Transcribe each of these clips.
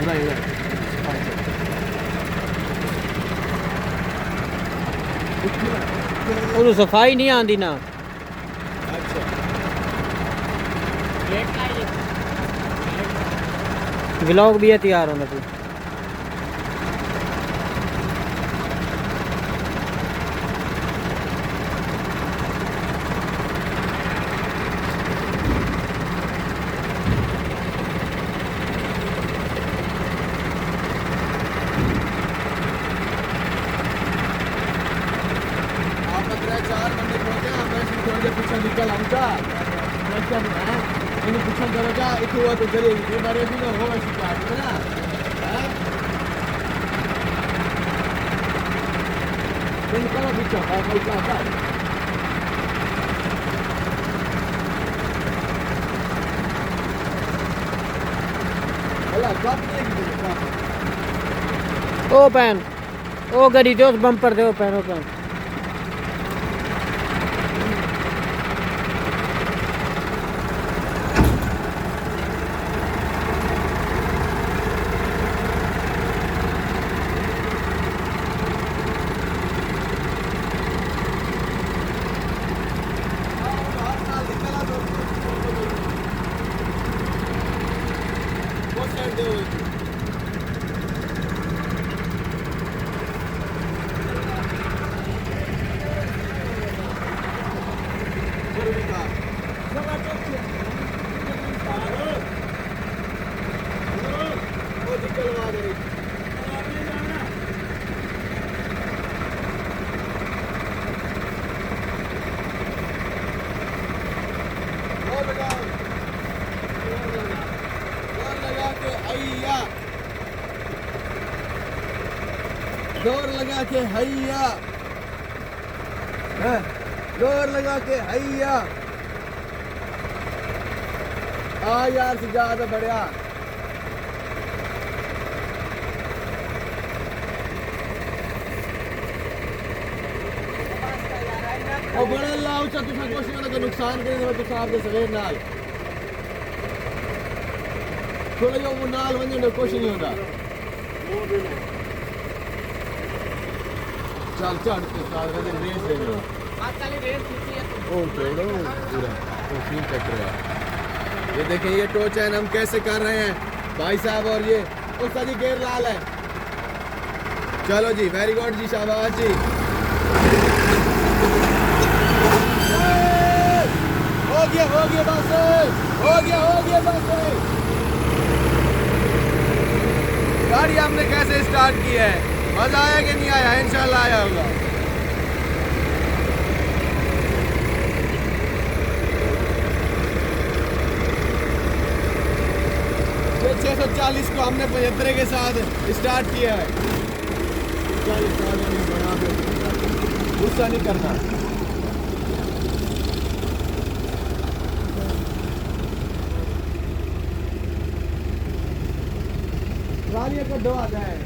उधर उधर ਉਹਨੂੰ ਸਫਾਈ ਨਹੀਂ ਆਂਦੀ ਨਾ अच्छा व्लॉग भी है तैयार होना तू आप 4 बंदे पहुंचे मैं थोड़ी देर पीछे निकल आऊंगा क्या है इन्हें पीछे करोगा एक हुआ तो चलेगी ये बारे में हो वैसे क्या है ना हैं निकलो पीछे कोई चाहता है अल्लाह कब देगी ओ पैन ओ गड़ी दे उस बम्पर दे ओ पैन दौड़ लगा के हैया दौड़ लगा के हैया यार से ज्यादा बढ़िया और बड़ा लाओ चा तुसा कोशिश करना नुकसान करे तो साहब दे सवेर नाल थोड़ा जो वो नाल वंजन कोशिश नहीं होता चल चल के साथ में रेस दे दो आज चली रेस खींची है ओ छोड़ो पूरा वो फील चेक करो ये देखिए ये टो चैन हम कैसे कर रहे हैं भाई साहब और ये उसका जी गेयर लाल है चलो जी वेरी गुड जी शाबाश जी हो गया बस हो गया बस गाड़ी हमने कैसे स्टार्ट की है मजा आया कि नहीं आया इंशाल्लाह आया होगा ये 640 को हमने 75 के साथ स्टार्ट किया है 40 बना दो गुस्सा नहीं करना गाड़ी को दो आता है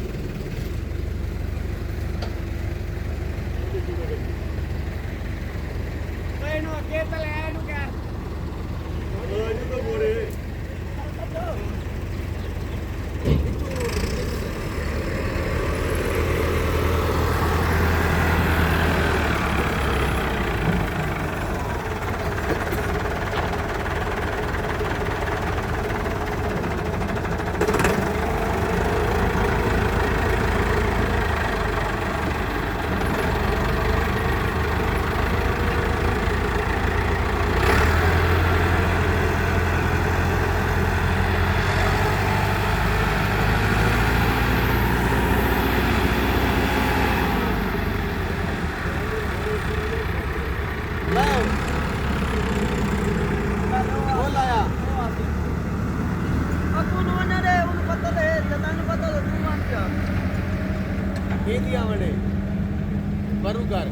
बरूकर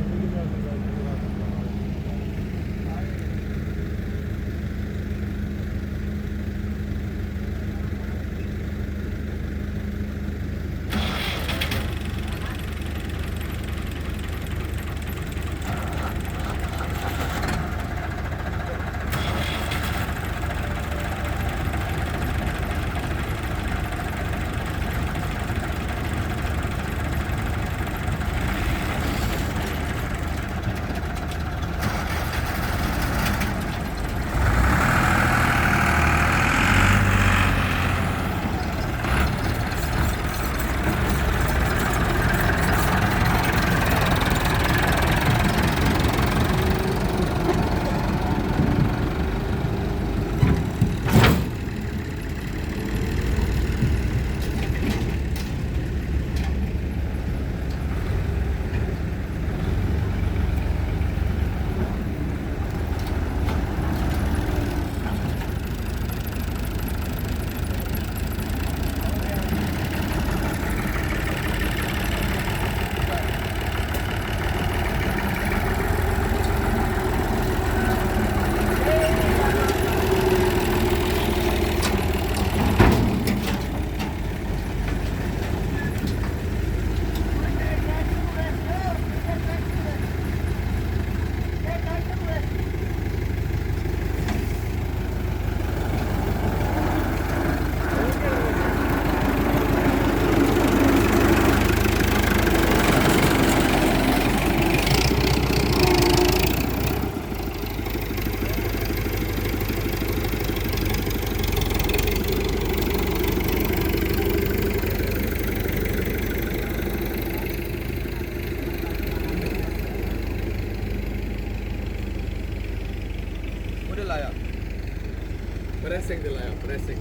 प्रेसिंग दिलाया, प्रेसिंग।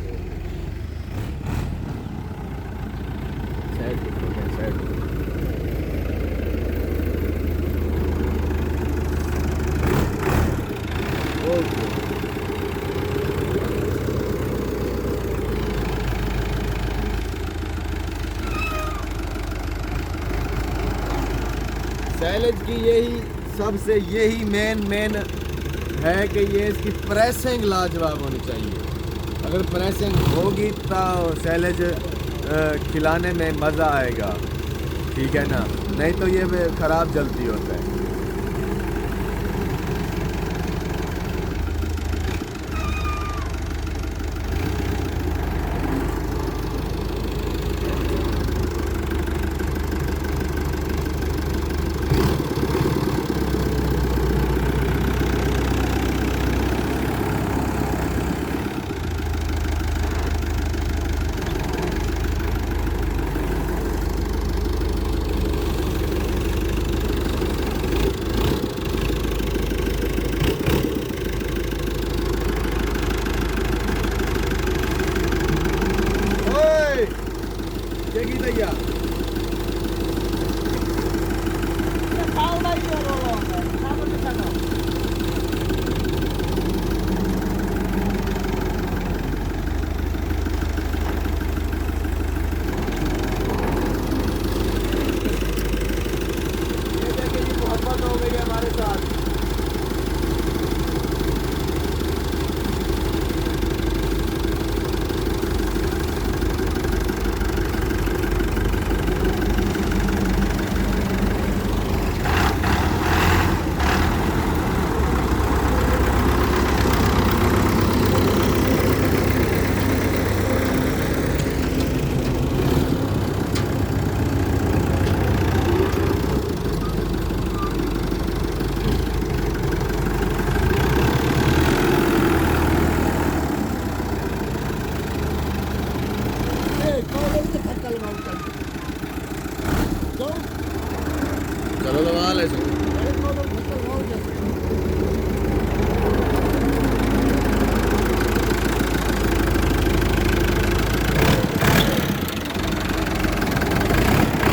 साइड हो गया, साइड। ओके। सैलेज की यही मेन है कि ये इसकी प्रेसिंग लाजवाब होनी चाहिए। अगर प्रेसिंग होगी तो सैलेज खिलाने में मज़ा आएगा, ठीक है ना, नहीं तो ये ख़राब जल्दी होता है। Check it out. ये देखिए जी, मोहब्बत हो गई है हमारे साथ। चलो दबा ले।